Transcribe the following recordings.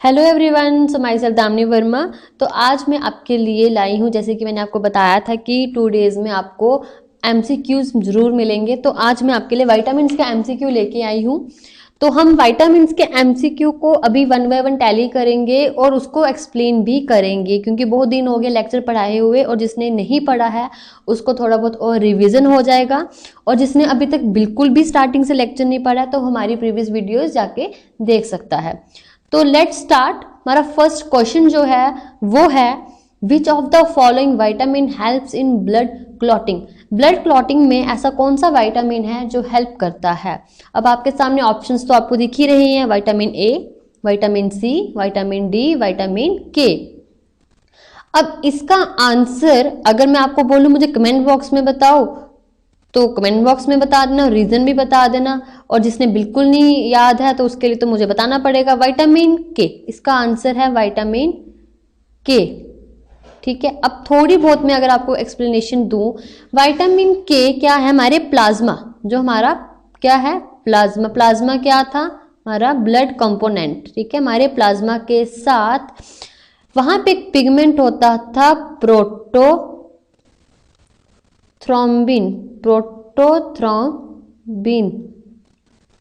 Hello everyone, so my self Damini Verma. तो आज मैं आपके लिए लाई हूँ, जैसे कि मैंने आपको बताया था कि 2 डेज़ में आपको एमसीक्यूज जरूर मिलेंगे। तो आज मैं आपके लिए विटामिन्स के एमसीक्यू लेके आई हूँ। तो हम विटामिन्स के एमसीक्यू को अभी 1 बाय 1 टैली करेंगे और उसको एक्सप्लेन भी करेंगे, क्योंकि बहुत दिन हो गए लेक्चर पढ़ाए हुए, और जिसने नहीं पढ़ा है उसको थोड़ा बहुत और रिवीजन हो जाएगा। और जिसने अभी तक बिल्कुल भी स्टार्टिंग से लेक्चर नहीं पढ़ा तो हमारी प्रीवियस वीडियोज जाके देख सकता है। तो लेट्स स्टार्ट। हमारा फर्स्ट क्वेश्चन जो है वो है, which of the following vitamin helps in blood clotting. Blood clotting में ऐसा कौन सा विटामिन है जो हेल्प करता है। अब आपके सामने ऑप्शंस तो आपको दिख ही रहे हैं, vitamin A, vitamin C, vitamin D, vitamin K. अब इसका आंसर अगर मैं आपको बोलूं मुझे कमेंट बॉक्स में बताओ, तो कमेंट बॉक्स में बता देना, रीजन भी बता देना। और जिसने बिल्कुल नहीं याद है तो उसके लिए तो मुझे बताना पड़ेगा। विटामिन के, इसका आंसर है विटामिन के। ठीक है, अब थोड़ी बहुत मैं अगर आपको एक्सप्लेनेशन दूं, विटामिन के क्या है, हमारे प्लाज्मा, जो हमारा क्या है प्लाज्मा, प्लाज्मा क्या था हमारा ब्लड कंपोनेंट। ठीक है, हमारे प्लाज्मा के साथ वहां पे एक पिगमेंट होता था प्रोटोथ्रोम्बिन, प्रोटोथ्रोम्बिन,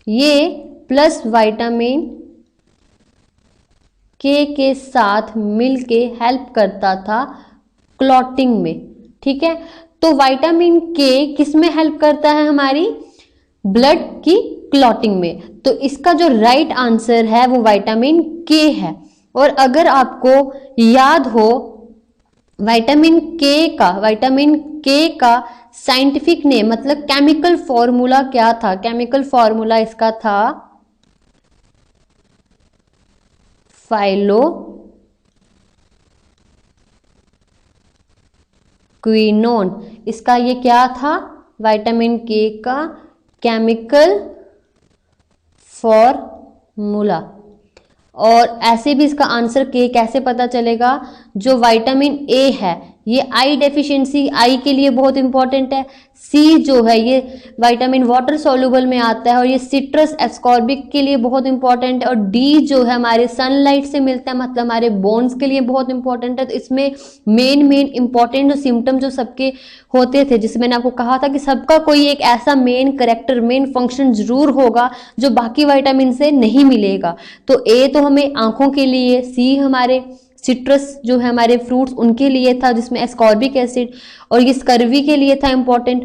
ये प्लस विटामिन के साथ मिलके हेल्प करता था क्लॉटिंग में। ठीक है, तो विटामिन के किस में हेल्प करता है, हमारी ब्लड की क्लॉटिंग में। तो इसका जो राइट आंसर है वो विटामिन के है। और अगर आपको याद हो विटामिन के का साइंटिफिक नेम मतलब केमिकल फॉर्मूला क्या था, केमिकल फॉर्मूला इसका था फाइलोक्विनोन। इसका ये क्या था, विटामिन के का केमिकल फॉर्मूला। और ऐसे भी इसका आंसर के कैसे पता चलेगा, जो विटामिन ए है ये आई डेफिशिएंसी, आई के लिए बहुत इंपॉर्टेंट है। सी जो है ये विटामिन वाटर सॉल्युबल में आता है और ये सिट्रस एस्कॉर्बिक के लिए बहुत इंपॉर्टेंट है। और डी जो है हमारे सनलाइट से मिलता है, मतलब हमारे बोन्स के लिए बहुत इंपॉर्टेंट है। तो इसमें मेन इंपॉर्टेंट जो सिम्टम जो सबके होते थे, जिसमें मैंने आपको कहा था कि सबका कोई एक ऐसा मेन करेक्टर, मेन फंक्शन जरूर होगा जो बाकी विटामिन से नहीं मिलेगा। तो ए तो हमें आंखों के लिए, सी हमारे सिट्रस जो है हमारे फ्रूट्स उनके लिए था जिसमें एस्कॉर्बिक एसिड, और ये स्कर्वी के लिए था इंपॉर्टेंट।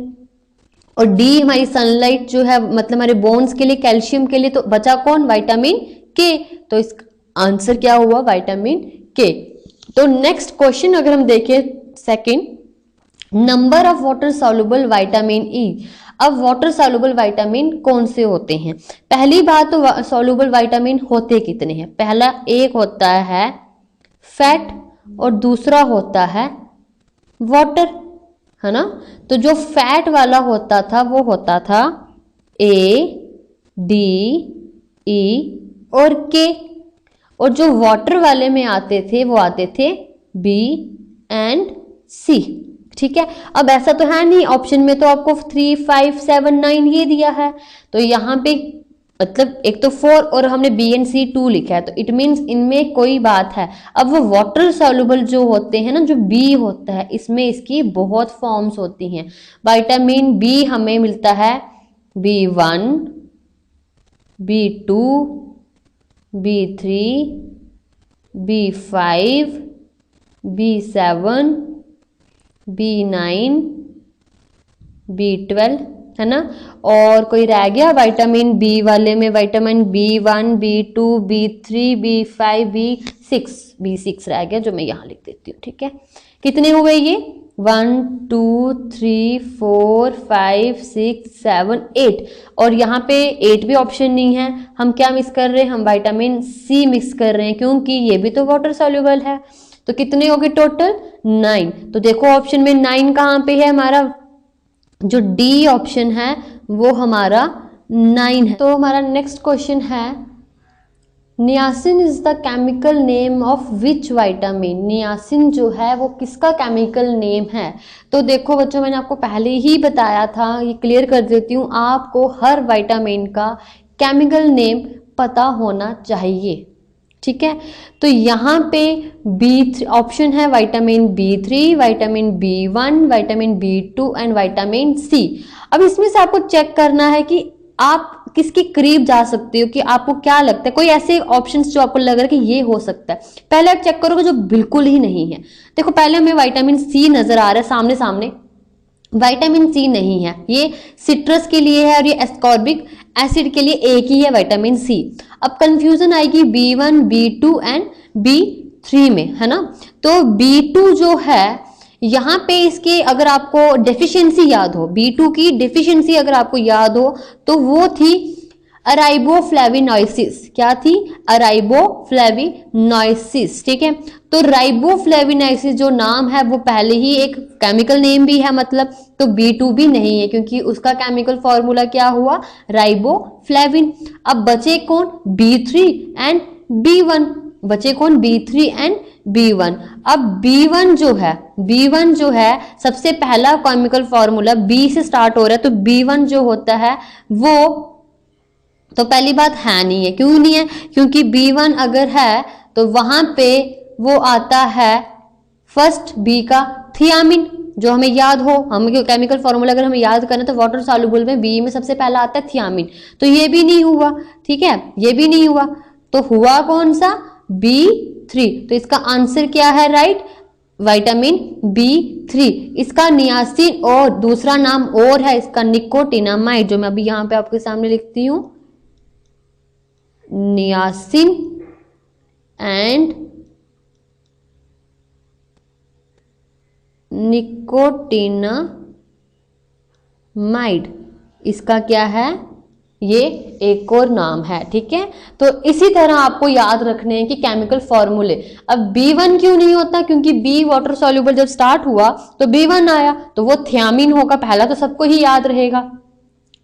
और डी हमारी सनलाइट जो है मतलब हमारे बोन्स के लिए, कैल्शियम के लिए। तो बचा कौन, विटामिन के। तो इसका आंसर क्या हुआ, विटामिन के। तो नेक्स्ट क्वेश्चन अगर हम देखें second, number of water soluble vitamin E. अब वाटर सॉल्युबल विटामिन कौन से होते हैं। पहली बात तो सॉल्युबल विटामिन होते कितने हैं। पहला एक होता है फैट और दूसरा होता है वाटर, है ना। तो जो फैट वाला होता था वो होता था ए, डी, ई और के। और जो वाटर वाले में आते थे वो आते थे बी एंड सी। ठीक है, अब ऐसा तो है नहीं ऑप्शन में तो आपको 3, 5, 7, 9 ये दिया है, तो यहाँ पे मतलब एक तो 4 और हमने बी एंड सी 2 लिखा है, तो इट मीन्स इनमें कोई बात है। अब वो वाटर सॉल्युबल जो होते हैं ना, जो बी होता है इसमें इसकी बहुत फॉर्म्स होती हैं। विटामिन बी हमें मिलता है B1, B2, B3, B5, B7, B9, B12, है ना। और कोई रह गया विटामिन बी वाले में, vitamin B1, B2, B3, B5, B6 रह गया, जो मैं यहाँ लिख देती हूँ। ठीक है, कितने हुए ये 1, 2, 3, 4, 5, 6, 7, 8। और यहाँ पे 8 भी ऑप्शन नहीं है। हम क्या मिक्स कर रहे हैं, हम विटामिन सी मिक्स कर रहे हैं, क्योंकि ये भी तो वाटर सॉल्युबल है। तो कितने हो गए टोटल 9। तो देखो ऑप्शन में 9 कहाँ पे है, हमारा जो डी ऑप्शन है वो हमारा 9 है। तो हमारा नेक्स्ट क्वेश्चन है, niacin is the chemical name of which vitamin. Niacin जो है वो किसका केमिकल नेम है। तो देखो बच्चों, मैंने आपको पहले ही बताया था, ये क्लियर कर देती हूँ, आपको हर विटामिन का केमिकल नेम पता होना चाहिए। ठीक है। तो यहाँ पे B3 ऑप्शन है vitamin B3, vitamin B1, vitamin B2 and vitamin C। अब इसमें से आपको चेक करना है कि आप किसके करीब जा सकते हो, कि आपको क्या लगता है कोई ऐसे ऑप्शंस जो आपको लग रहा है कि ये हो सकता है। पहले आप चेक करोगे जो बिल्कुल ही नहीं है। देखो पहले हमें विटामिन C नजर आ रहा है सामने सामने, विटामिन C नहीं है, ये सिट्रस के लिए है और ये एस्कॉर्बिक एसिड के लिए एक ही है विटामिन C। अब कंफ्यूजन आएगी B1, B2 एंड B3 में, है ना। तो B2 जो है यहाँ पे इसके अगर आपको डेफिशिएंसी याद हो, B2 की डेफिशिएंसी अगर आपको याद हो तो वो थी अराइबोफ्लेविनोसिस। क्या थी? अराइबोफ्लेविनोसिस, ठीक है। तो राइबोफ्लेविनोसिस जो नाम है वो पहले ही एक केमिकल नेम भी है मतलब, तो B2 भी नहीं है क्योंकि उसका केमिकल फॉर्मूला क्या हुआ? राइबोफ्लेविन। अब बचे कौन? B3 and B1। बचे कौन? B3 and B1। अब B1 जो है सबसे पहला केमिकल फॉर्मूला B से स्टार्ट हो रहा है, तो B1 जो होता है वो तो पहली बात है नहीं है। क्यों नहीं है? क्योंकि B1 अगर है तो वहां पे वो आता है फर्स्ट B का थियामिन, जो हमें याद हो, हम केमिकल फॉर्मूला अगर हमें याद करें तो वाटर सॉल्युबल में B में सबसे पहला आता है थियामिन। तो ये भी नहीं हुआ, ठीक है, ये भी नहीं हुआ। तो हुआ कौन सा? B3। तो इसका आंसर क्या है? Right, vitamin B3। इसका नियासिन और दूसरा नाम और है इसका निकोटिनामाइड, जो मैं अभी यहां पे आपके सामने लिखती हूं, नियासिन एंड निकोटिनामाइड, इसका क्या है? ये एक और नाम है, ठीक है। तो इसी तरह आपको याद रखने हैं कि केमिकल फॉर्मूले। अब B1 क्यों नहीं होता? क्योंकि B वाटर सॉल्युबल जब स्टार्ट हुआ तो B1 आया, तो वो थियामिन होगा पहला, तो सबको ही याद रहेगा।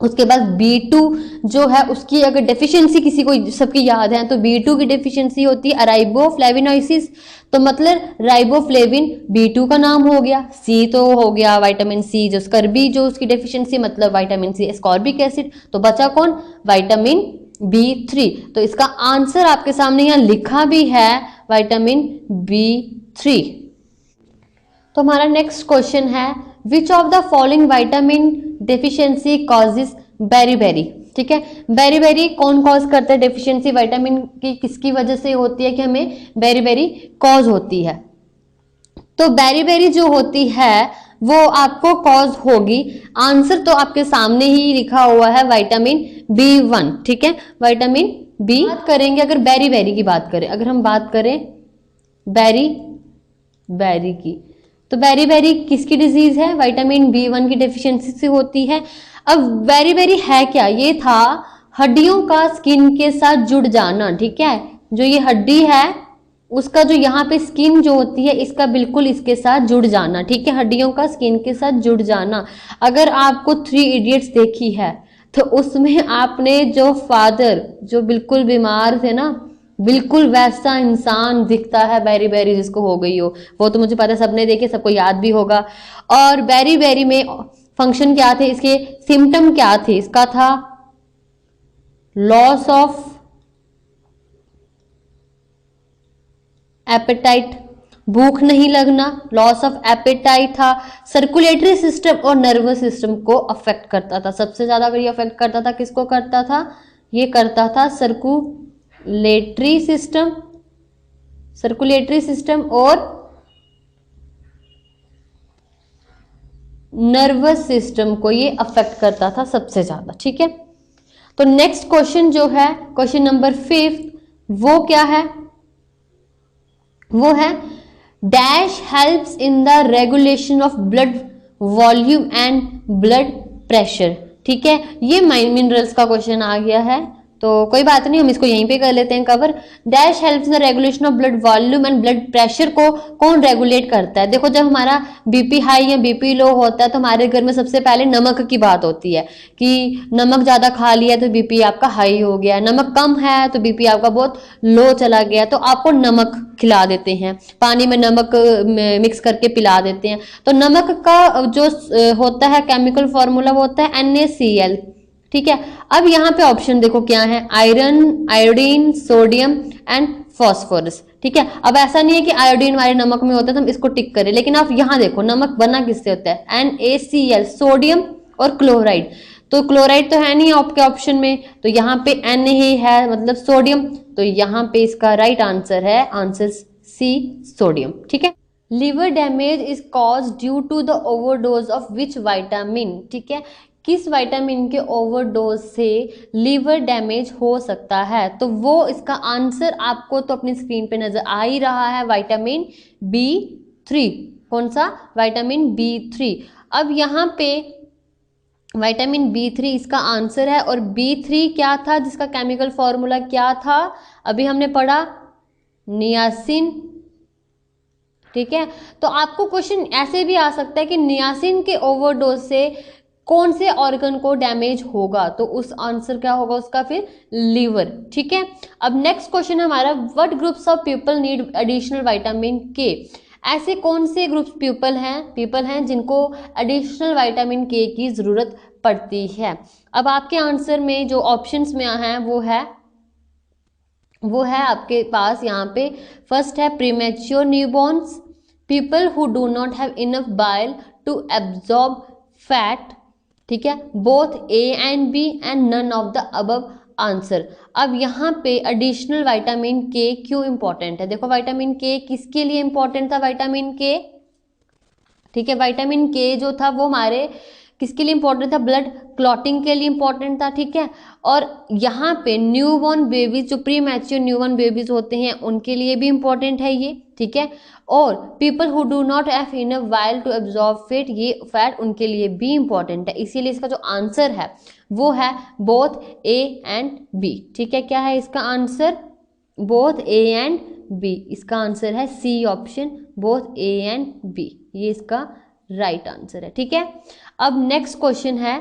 उसके बाद B2 जो है उसकी अगर डेफिशिएंसी किसी को सबकी याद है तो B2 की डेफिशिएंसी होती है अराइबोफ्लेविनोसिस, तो मतलब राइबोफ्लेविन B2 का नाम हो गया। C तो हो गया विटामिन C, जो स्कर्बी जो उसकी डेफिशिएंसी मतलब विटामिन C एस्कॉर्बिक एसिड। तो बचा कौन? Vitamin B3। तो इसका आंसर आपके सामने यहाँ लिखा भी है विटामिन B3। तो हमारा नेक्स्ट क्वेश्चन है which of the following vitamin deficiency causes beriberi, ठीक है। बेरी-बेरी कौन कॉज करता है डेफिशिएंसी विटामिन की, किसकी वजह से होती है कि हमें बेरी-बेरी कॉज होती है? तो बेरी-बेरी जो होती है वो आपको कॉज होगी, आंसर तो आपके सामने ही लिखा हुआ है विटामिन B1, ठीक है, विटामिन B। बात करेंगे अगर बेरी-बेरी की बात करें, अगर हम बात करें बेरी-बेरी की, तो बेरी-बेरी किसकी डिजीज है? विटामिन B1 की डेफिशिएंसी से होती है। अब बेरी-बेरी है क्या? ये था हड्डियों का स्किन के साथ जुड़ जाना, ठीक है। जो ये हड्डी है उसका जो यहाँ पे स्किन जो होती है इसका बिल्कुल इसके साथ जुड़ जाना, ठीक है, हड्डियों का स्किन के साथ जुड़ जाना। अगर आपको 3 इडियट्स देखी है तो उसमें आपने जो फादर जो बिल्कुल बीमार थे ना, बिल्कुल वैसा इंसान दिखता है बेरी-बेरी जिसको हो गई हो, वो तो मुझे पता है सबने देखे, सबको याद भी होगा। और बेरी-बेरी में फंक्शन क्या थे, इसके सिम्टम क्या थे? इसका था लॉस ऑफ एपेटाइट, भूख नहीं लगना, लॉस ऑफ एपेटाइट था, सर्कुलेटरी सिस्टम और नर्वस सिस्टम को अफेक्ट करता था। सबसे ज्यादा अगर ये अफेक्ट करता था किसको करता था? ये करता था सर्कुलेटरी सिस्टम और नर्वस सिस्टम को ये अफेक्ट करता था सबसे ज्यादा, ठीक है। तो नेक्स्ट क्वेश्चन जो है क्वेश्चन नंबर 5, वो क्या है? वो है dash helps in the regulation of blood volume and blood pressure, ठीक है। ये मिनरल्स का क्वेश्चन आ गया है, तो कोई बात नहीं, हम इसको यहीं पे कर लेते हैं cover. Dash helps in the regulation of blood volume and blood pressure को कौन रेगुलेट करता है? देखो जब हमारा बीपी हाई या बीपी लो होता है तो हमारे घर में सबसे पहले नमक की बात होती है कि नमक ज्यादा खा लिया तो बीपी आपका हाई हो गया, नमक कम है तो बीपी आपका बहुत लो चला गया, तो आपको नमक खिला देते हैं, पानी में नमक मिक्स करके पिला देते हैं। तो नमक का जो होता है केमिकल फॉर्मूला वो होता है NaCl, ठीक है। अब यहाँ पे ऑप्शन देखो क्या है, iron, iodine, sodium and phosphorus. ठीक है, अब ऐसा नहीं है कि आयोडीन हमारे नमक में होता है तो हम इसको टिक करें, लेकिन आप यहाँ देखो नमक बना किससे होता है, NaCl, सोडियम और क्लोराइड। तो क्लोराइड तो है नहीं आपके ऑप्शन में, तो यहाँ पे Na ही है, मतलब सोडियम। तो यहाँ पे इसका राइट आंसर है आंसर सी, सोडियम। ठीक है, liver damage is cause due to the overdose of which vitamin. ठीक है, किस विटामिन के ओवरडोज से लिवर डैमेज हो सकता है, तो वो इसका आंसर आपको तो अपनी स्क्रीन पे नजर आ ही रहा है, विटामिन B3। कौन सा, विटामिन B3। अब यहाँ पे विटामिन B3 इसका आंसर है, और B3 क्या था जिसका केमिकल फॉर्मूला क्या था, अभी हमने पढ़ा, नियासिन। ठीक है, तो आपको क्वेश्चन ऐसे भी आ सकता है कि नियासिन के ओवरडोज से कौन से ऑर्गन को डैमेज होगा, तो उस आंसर क्या होगा उसका फिर, लिवर। ठीक है, अब नेक्स्ट क्वेश्चन है हमारा, what groups of people need additional vitamin के। ऐसे कौन से ग्रुप्स पीपल हैं जिनको एडिशनल विटामिन के की जरूरत पड़ती है। अब आपके आंसर में जो ऑप्शंस में हैं वो है आपके पास यहाँ पे, फर्स्ट है premature newborns, people who do not have enough bile to absorb fat. ठीक है, both A and B and none of the above answer. अब यहाँ पे एडिशनल विटामिन के क्यों इंपॉर्टेंट है, देखो विटामिन के किसके लिए इंपॉर्टेंट था, विटामिन के, ठीक है, विटामिन के जो था वो हमारे किसके लिए इंपॉर्टेंट था, ब्लड क्लॉटिंग के लिए इंपॉर्टेंट था। ठीक है, और यहाँ पे न्यूबॉर्न बेबीज, जो प्री मैच्योर न्यूबॉर्न बेबीज होते हैं उनके लिए भी इंपॉर्टेंट है ये। ठीक है, और people who do not have enough bile to absorb fat, ये फैट उनके लिए भी इंपॉर्टेंट है, इसीलिए इसका जो आंसर है वो है बोथ A एंड B। ठीक है, क्या है इसका answer, both A and B, इसका आंसर है C option, both A and B, ये इसका राइट आंसर है। ठीक है, अब नेक्स्ट क्वेश्चन है,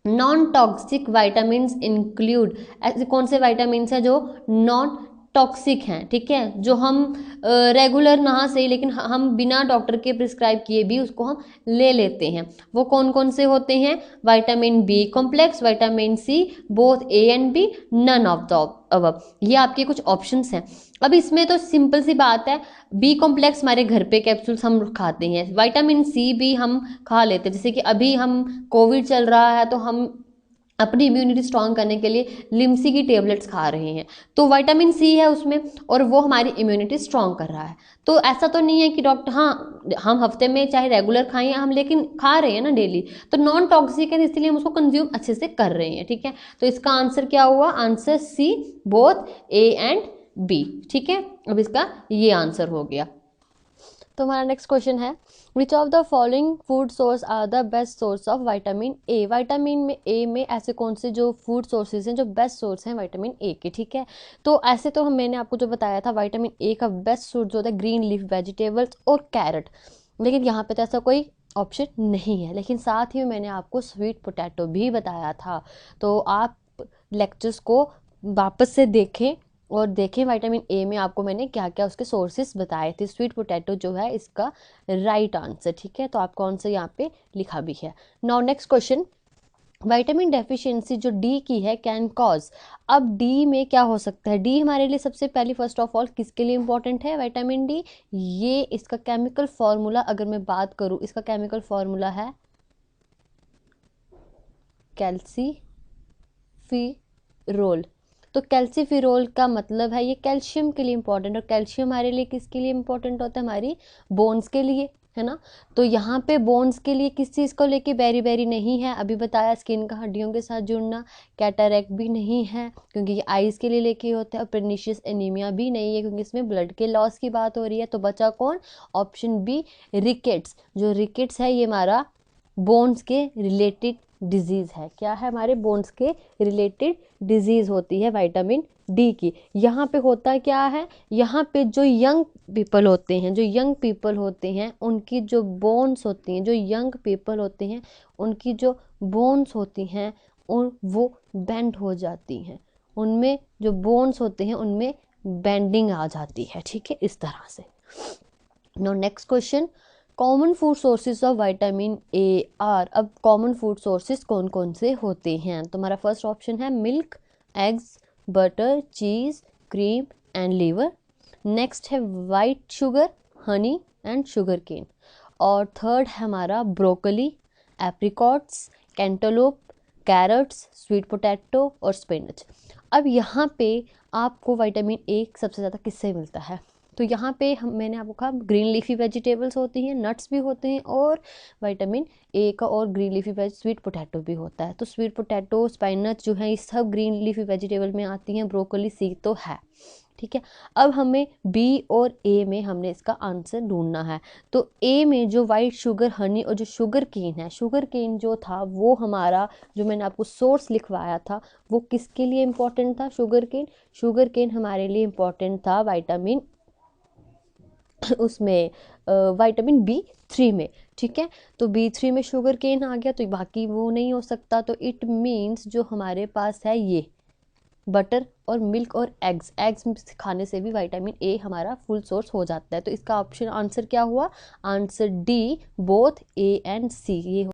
नॉन टॉक्सिक विटामिन इंक्लूड, ऐसे कौन से विटामिन है जो नॉन टॉक्सिक हैं। ठीक है, जो हम रेगुलर ना सही लेकिन हम बिना डॉक्टर के प्रिस्क्राइब किए भी उसको हम ले लेते हैं, वो कौन कौन से होते हैं, vitamin B complex, vitamin C, both A and B, none of the above. ये आपके कुछ ऑप्शंस हैं। अब इसमें तो सिंपल सी बात है, B कॉम्प्लेक्स हमारे घर पे कैप्सूल्स हम खाते हैं, विटामिन C भी हम खा लेते हैं, जैसे कि अभी हम कोविड चल रहा है तो हम अपनी इम्यूनिटी स्ट्रांग करने के लिए लिम्सी की टेबलेट्स खा रहे हैं, तो विटामिन C है उसमें और वो हमारी इम्यूनिटी स्ट्रांग कर रहा है। तो ऐसा तो नहीं है कि डॉक्टर, हाँ हम हफ्ते में चाहे रेगुलर खाएं हम, लेकिन खा रहे हैं ना डेली, तो नॉन टॉक्सिक है इसलिए हम उसको कंज्यूम अच्छे से कर रहे हैं। ठीक है, तो इसका आंसर क्या हुआ, answer C, both A and B। ठीक है, अब इसका ये आंसर हो गया। तो हमारा नेक्स्ट क्वेश्चन है, which of the following food source are the best source of vitamin A. Vitamin में ए में ऐसे कौन से जो फूड सोर्सेज हैं जो बेस्ट सोर्स हैं विटामिन ए के। ठीक है, तो ऐसे तो मैंने आपको जो बताया था विटामिन ए का बेस्ट सोर्स जो होता है ग्रीन लीफ वेजिटेबल्स और कैरेट, लेकिन यहाँ पे तो ऐसा कोई ऑप्शन नहीं है, लेकिन साथ ही मैंने आपको स्वीट पोटैटो भी बताया था। तो आप लेक्चर्स को वापस से देखें और देखें विटामिन ए में आपको मैंने क्या क्या उसके सोर्सेस बताए थे। स्वीट पोटैटो जो है इसका राइट आंसर। ठीक है, तो आपको आंसर यहाँ पे लिखा भी है। Now next question, vitamin deficiency जो डी की है कैन कॉज। अब डी में क्या हो सकता है, डी हमारे लिए सबसे पहली फर्स्ट ऑफ ऑल किसके लिए इंपॉर्टेंट है विटामिन डी, ये इसका केमिकल फॉर्मूला अगर मैं बात करूँ, इसका केमिकल फॉर्मूला है कैल्सीफिरोल। तो कैल्सीफिरोल का मतलब है ये कैल्शियम के लिए इंपॉर्टेंट, और कैल्शियम हमारे लिए किसके लिए इंपॉर्टेंट होता है, हमारी बोन्स के लिए, है ना। तो यहाँ पे बोन्स के लिए किस चीज़ को लेके बेरी बेरी नहीं है, अभी बताया स्किन का हड्डियों के साथ जुड़ना, कैटरैक्ट भी नहीं है क्योंकि ये आइज़ के लिए लेके होता है, और पर्निशियस एनीमिया भी नहीं है क्योंकि इसमें ब्लड के लॉस की बात हो रही है। तो बचा कौन, ऑप्शन बी रिकेट्स। जो रिकेट्स है ये हमारा बोन्स के रिलेटेड डिजीज़ है, क्या है, हमारे बोन्स के रिलेटेड डिजीज़ होती है विटामिन डी की। यहाँ पे होता क्या है, यहाँ पे जो यंग पीपल होते हैं उनकी जो बोन्स होती हैं, जो यंग पीपल होते हैं उनकी जो बोन्स होती हैं वो बेंड हो जाती हैं, उनमें जो बोन्स होते हैं उनमें बेंडिंग आ जाती है। ठीक है, इस तरह से। No next question, common food sources of vitamin A are. अब कॉमन फूड सोर्सेज कौन कौन से होते हैं, तो हमारा फर्स्ट ऑप्शन है milk, eggs, butter, cheese, cream, and liver. Next है white sugar, honey and sugar cane. और थर्ड है हमारा broccoli, apricots, cantaloupe, carrots, sweet potato और स्पिनच। अब यहाँ पे आपको विटामिन ए सबसे ज़्यादा किससे मिलता है? तो यहाँ पे मैंने आपको कहा ग्रीन लीफी वेजिटेबल्स होती हैं, नट्स भी होते हैं, और विटामिन ए का और green leafy veg sweet potato भी होता है। तो स्वीट पोटैटो, स्पाइनच जो है ये सब ग्रीन लीफी वेजिटेबल में आती हैं, ब्रोकली सी तो है, ठीक है। अब हमें बी और ए में हमने इसका आंसर ढूंढना है। तो ए में जो वाइट शुगर, हनी और जो शुगर केन है, शुगर केन जो था वो हमारा, जो मैंने आपको सोर्स लिखवाया था, वो किसके लिए इम्पोर्टेंट था? Sugar cane. शुगर केन हमारे लिए इम्पोर्टेंट था विटामिन उसमें विटामिन B3 में, ठीक है। तो B3 में शुगर केन आ गया, तो बाकी वो नहीं हो सकता। तो इट मीन्स जो हमारे पास है ये बटर और मिल्क और एग्स खाने से भी विटामिन ए हमारा फुल सोर्स हो जाता है। तो इसका ऑप्शन आंसर क्या हुआ? Answer D, both A and C ये हो।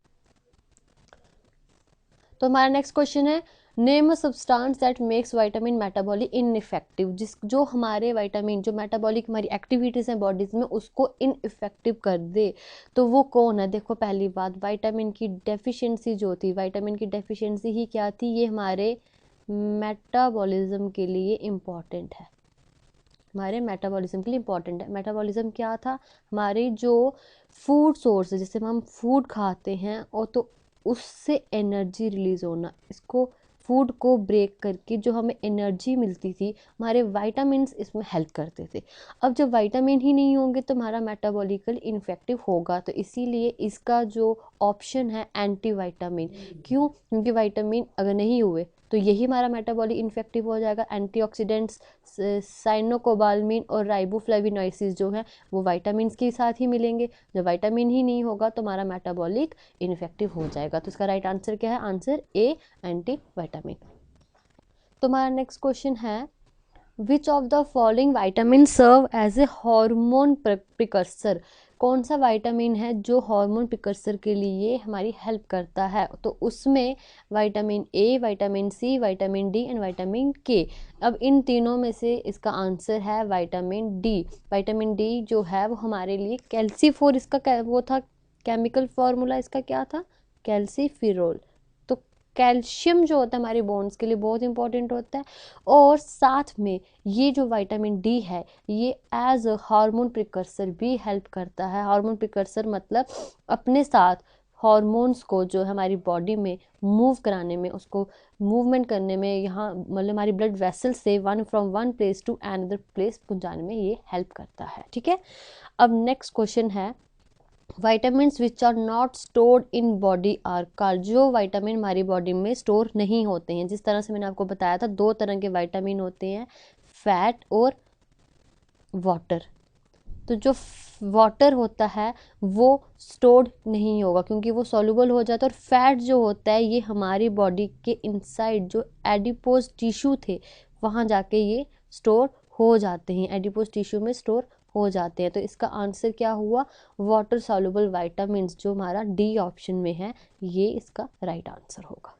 तो हमारा नेक्स्ट क्वेश्चन है, name a substance that makes vitamin metabolic ineffective. जो हमारे विटामिन, जो मेटाबॉलिक हमारी एक्टिविटीज़ हैं बॉडीज में, उसको इनइफेक्टिव कर दे, तो वो कौन है? देखो पहली बात, विटामिन की डेफिशिएंसी जो थी, विटामिन की डेफिशिएंसी ही क्या थी? ये हमारे मेटाबॉलिज्म के लिए इम्पॉर्टेंट है, हमारे मेटाबॉलिज्म के लिए इम्पॉर्टेंट है। मेटाबॉलिज्म क्या था? हमारे जो फूड सोर्स है, जैसे हम फूड खाते हैं और तो उससे एनर्जी रिलीज होना, इसको फूड को ब्रेक करके जो हमें एनर्जी मिलती थी, हमारे विटामिन्स इसमें हेल्प करते थे। अब जब विटामिन ही नहीं होंगे तो हमारा मेटाबॉलिकल इन्फेक्टिव होगा। तो इसीलिए इसका जो ऑप्शन है एंटी विटामिन। क्यों? क्योंकि विटामिन अगर नहीं हुए तो यही हमारा मेटाबॉलिक इन्फेक्टिव हो जाएगा। एंटीऑक्सीडेंट्स साइनोकोबाल्मिन और राइबोफ्लेविनोइसिस जो है वो विटामिन के साथ ही मिलेंगे। जब विटामिन ही नहीं होगा तो हमारा मेटाबॉलिक इन्फेक्टिव हो जाएगा। तो इसका राइट आंसर क्या है? Answer A, anti vitamin. तो हमारा नेक्स्ट क्वेश्चन है, which of the following vitamin serve as a hormone precursor. कौन सा विटामिन है जो हार्मोन प्रिकर्सर के लिए हमारी हेल्प करता है? तो उसमें vitamin A, vitamin C, vitamin D and vitamin K. अब इन तीनों में से इसका आंसर है विटामिन डी। विटामिन डी जो है वो हमारे लिए कैल्सीफोर, इसका वो था केमिकल फॉर्मूला, इसका क्या था? कैल्सीफिरोल। तो कैल्शियम जो होता है हमारी बोन्स के लिए बहुत इंपॉर्टेंट होता है। और साथ में ये जो विटामिन डी है ये एज अ हार्मोन प्रिकर्सर भी हेल्प करता है। हार्मोन प्रिकर्सर मतलब अपने साथ हार्मोन्स को जो हमारी बॉडी में मूव कराने में, उसको मूवमेंट करने में, यहाँ मतलब हमारी ब्लड वेसल से from one place to another place पहुँचाने में ये हेल्प करता है, ठीक है। अब नेक्स्ट क्वेश्चन है, vitamins which are not stored in body are called. जो विटामिन हमारी बॉडी में स्टोर नहीं होते हैं, जिस तरह से मैंने आपको बताया था, दो तरह के विटामिन होते हैं, फैट और वाटर। तो जो वाटर होता है वो स्टोर्ड नहीं होगा क्योंकि वो सॉल्युबल हो जाता है। और फैट जो होता है ये हमारी बॉडी के इनसाइड जो एडिपोज टिश्यू थे वहाँ जाके ये स्टोर हो जाते हैं, एडिपोज टिश्यू में स्टोर हो जाते हैं। तो इसका आंसर क्या हुआ? वाटर सॉल्युबल विटामिन्स, जो हमारा डी ऑप्शन में है, ये इसका राइट आंसर होगा।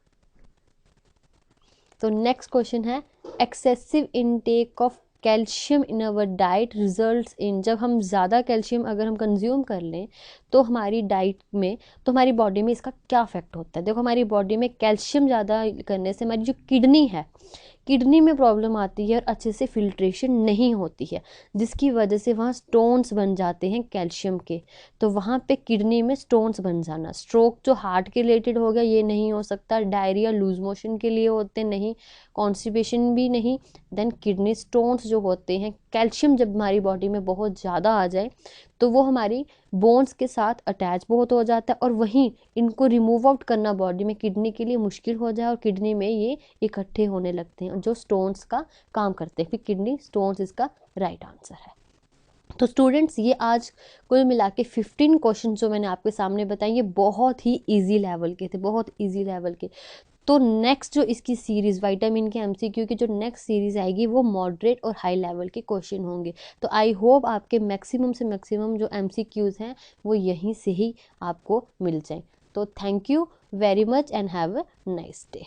तो नेक्स्ट क्वेश्चन है, excessive intake of calcium in our diet results in. जब हम ज़्यादा कैल्शियम अगर हम कंज्यूम कर लें तो हमारी डाइट में, तो हमारी बॉडी में इसका क्या इफेक्ट होता है? देखो हमारी बॉडी में कैल्शियम ज़्यादा करने से हमारी जो किडनी है, किडनी में प्रॉब्लम आती है और अच्छे से फिल्ट्रेशन नहीं होती है, जिसकी वजह से वहाँ स्टोन्स बन जाते हैं कैल्शियम के। तो वहाँ पे किडनी में स्टोन्स बन जाना, स्ट्रोक जो हार्ट के रिलेटेड हो गया ये नहीं हो सकता, डायरिया लूज मोशन के लिए होते नहीं, कॉन्स्टिपेशन भी नहीं, देन किडनी स्टोन्स जो होते हैं, कैल्शियम जब हमारी बॉडी में बहुत ज़्यादा आ जाए तो वो हमारी बोन्स के साथ अटैच बहुत हो जाता है और वहीं इनको रिमूव आउट करना बॉडी में किडनी के लिए मुश्किल हो जाए और किडनी में ये इकट्ठे होने लगते हैं जो स्टोन्स का काम करते हैं। फिर किडनी स्टोन्स इसका राइट आंसर है। तो स्टूडेंट्स ये आज कुल मिला के 15 क्वेश्चन जो मैंने आपके सामने बताए ये बहुत ही इजी लेवल के थे, बहुत इजी लेवल के। तो नेक्स्ट जो इसकी सीरीज़ विटामिन के एमसीक्यू की जो नेक्स्ट सीरीज़ आएगी वो मॉडरेट और हाई लेवल के क्वेश्चन होंगे। तो आई होप आपके मैक्सिमम से मैक्सिमम जो एमसीक्यूज़ हैं वो यहीं से ही आपको मिल जाएं। तो thank you very much and have a nice day.